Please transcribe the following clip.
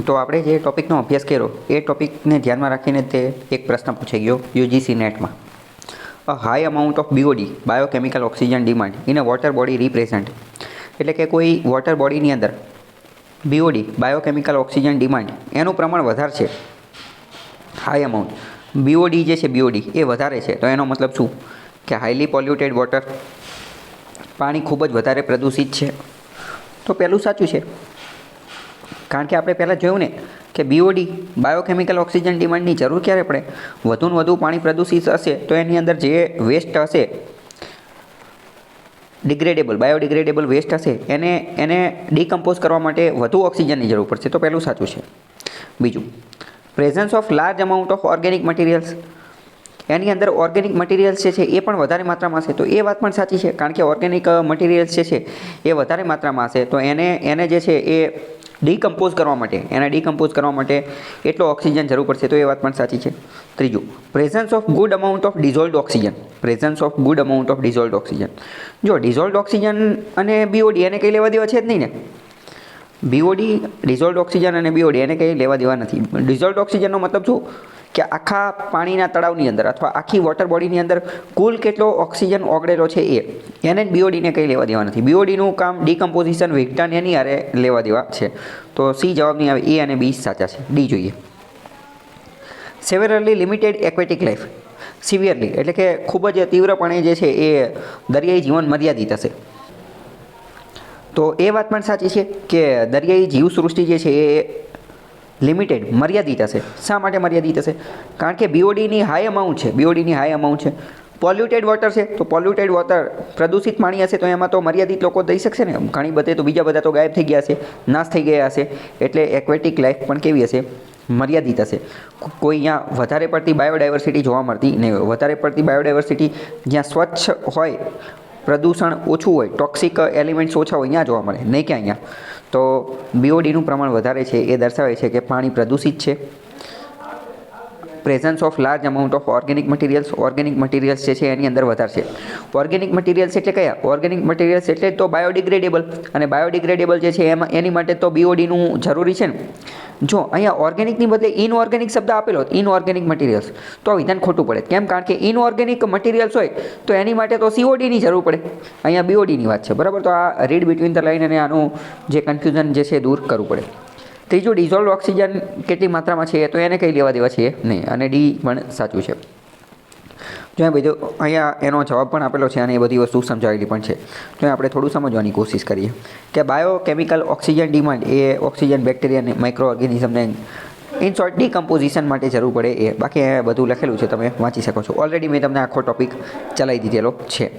તો આપણે જે ટોપિકનો અભ્યાસ કર્યો એ ટોપિકને ધ્યાનમાં રાખીને તે એક પ્રશ્ન પૂછાઈ ગયો યુજીસી નેટમાં. A high amount of BOD biochemical oxygen demand in a water body represent, એટલે કે કોઈ વોટર બોડીની અંદર બીઓડી બાયોકેમિકલ ઓક્સિજન ડિમાન્ડ એનું પ્રમાણ વધારે છે, હાઈ અમાઉન્ટ બીઓડી જે છે બીઓડી એ વધારે છે, તો એનો મતલબ શું કે હાઈલી પોલ્યુટેડ વોટર, પાણી ખૂબ જ વધારે પ્રદૂષિત છે. તો પહેલું સાચું છે, કારણ કે આપણે પહેલાં જોયું ને કે બીઓડી બાયોકેમિકલ ઓક્સિજન ડિમાન્ડની જરૂર ક્યારે પડે, વધુને વધુ પાણી પ્રદૂષિત હશે તો એની અંદર જે વેસ્ટ હશે, ડિગ્રેડેબલ બાયોડિગ્રેડેબલ વેસ્ટ હશે એને ડીકમ્પોઝ કરવા માટે વધુ ઓક્સિજનની જરૂર પડશે. તો પહેલું સાચું છે. બીજું, presence of large amount of organic materials, એની અંદર ઓર્ગેનિક મટીરિયલ્સ જે છે એ પણ વધારે માત્રામાં હશે. તો એ વાત પણ સાચી છે, કારણ કે ઓર્ગેનિક મટીરિયલ્સ જે છે એ વધારે માત્રામાં હશે તો એને જે છે એ ડીકમ્પોઝ કરવા માટે એટલો ઓક્સિજન જરૂર પડશે. તો એ વાત પણ સાચી છે. ત્રીજું, presence of good amount of dissolved oxygen, જો ડિઝોલ્વડ ઓક્સિજન અને બીઓડી એને કંઈ લેવા દેવા છે જ નહીં ને. બીઓડી ડિઝોલ્વડ ઓક્સિજન અને બીઓડી એને કંઈ લેવા દેવા નથી. ડિઝોલ્વડ ઓક્સિજનનો મતલબ શું કે આખા પાણીના તળાવની અંદર અથવા આખી વોટર બોડીની અંદર કુલ કેટલો ઓક્સિજન ઓગળેલો છે એને જ બીઓડીને કંઈ લેવા દેવા નથી. બીઓડીનું કામ ડીકમ્પોઝિશન વિઘટન એની હારે લેવા દેવા છે. તો સી જવાબ નહીં આવે, એ અને બી સાચા છે. ડી જોઈએ. સેવરલી લિમિટેડ એક્વેટિક લાઈફ, સિવિયરલી એટલે કે ખૂબ જ તીવ્રપણે જે છે એ દરિયાઈ જીવન મર્યાદિત હશે. તો એ વાત પણ સાચી છે કે દરિયાઈ જીવસૃષ્ટિ જે છે એ લિમિટેડ મર્યાદિત હશે. શા માટે મર્યાદિત હશે? કારણ કે બીઓડીની હાઈ અમાઉન્ટ છે. પોલ્યુટેડ વોટર છે તો પોલ્યુટેડ વોટર પ્રદૂષિત પાણી હશે તો એમાં તો મર્યાદિત લોકો દઈ શકશે ને. ઘણી બધે તો બીજા બધા તો ગાયબ થઈ ગયા હશે, નાશ થઈ ગયા હશે. એટલે એક્વેટિક લાઈફ પણ કેવી હશે? મર્યાદિત હશે. કોઈ અહીંયા વધારે પડતી બાયોડાયવર્સિટી જોવા મળતી નહીં હોય. વધારે પડતી બાયોડાયવર્સિટી જ્યાં સ્વચ્છ હોય, પ્રદૂષણ ઓછું હોય, ટોક્સિક એલિમેન્ટ્સ ઓછા હોય ત્યાં જોવા મળે, નહીં કે અહીંયા. તો બીઓડીનું પ્રમાણ વધારે છે એ દર્શાવે છે કે પાણી પ્રદૂષિત છે. Presence of large amount of organic materials જે છે એની અંદર વધારે છે. ઓર્ગેનિક મટીરિયલ્સ એટલે કયા? ઓર્ગેનિક મટીરિયલ્સ એટલે તો બાયોડિગ્રેડેબલ, અને બાયોડિગ્રેડેબલ જે છે એની માટે તો બીઓડીનું જરૂરી છે ને. જો અહીંયા ઓર્ગેનિકની બદલે ઇનઓર્ગેનિક શબ્દ આપેલો હોત, ઇનઓર્ગેનિક મટીરિયલ્સ, તો વિધાન ખોટું પડે. કેમ? કારણ કે ઇનઓર્ગેનિક મટીરિયલ્સ હોય તો એની માટે તો સીઓડીની જરૂર પડે. અહીંયા બીઓડીની વાત છે, બરાબર. તો આ રીડ બિટવીન ધ લાઇન અને આનું જે કન્ફ્યુઝન જે છે દૂર કરવું પડે. ત્રીજું, ડિઝોલ્વ ઓક્સિજન કેટલી માત્રામાં છે તો એને કંઈ લેવા દેવા છે નહીં, અને ડી પણ સાચું છે. જો બધું અહીંયા એનો જવાબ પણ આપેલો છે અને એ બધી વસ્તુ સમજાવેલી પણ છે. તો આપણે થોડું સમજવાની કોશિશ કરીએ કે બાયોકેમિકલ ઓક્સિજન ડિમાન્ડ એ ઓક્સિજન બેક્ટેરિયા માઇક્રો ઓર્ગેનિઝમને ઇન શોર્ટ ડીકમ્પોઝિશન માટે જરૂર પડે એ. બાકી બધું લખેલું છે, તમે વાંચી શકો છો. ઓલરેડી મેં તમને આખો ટોપિક ચલાવી દીધેલો છે.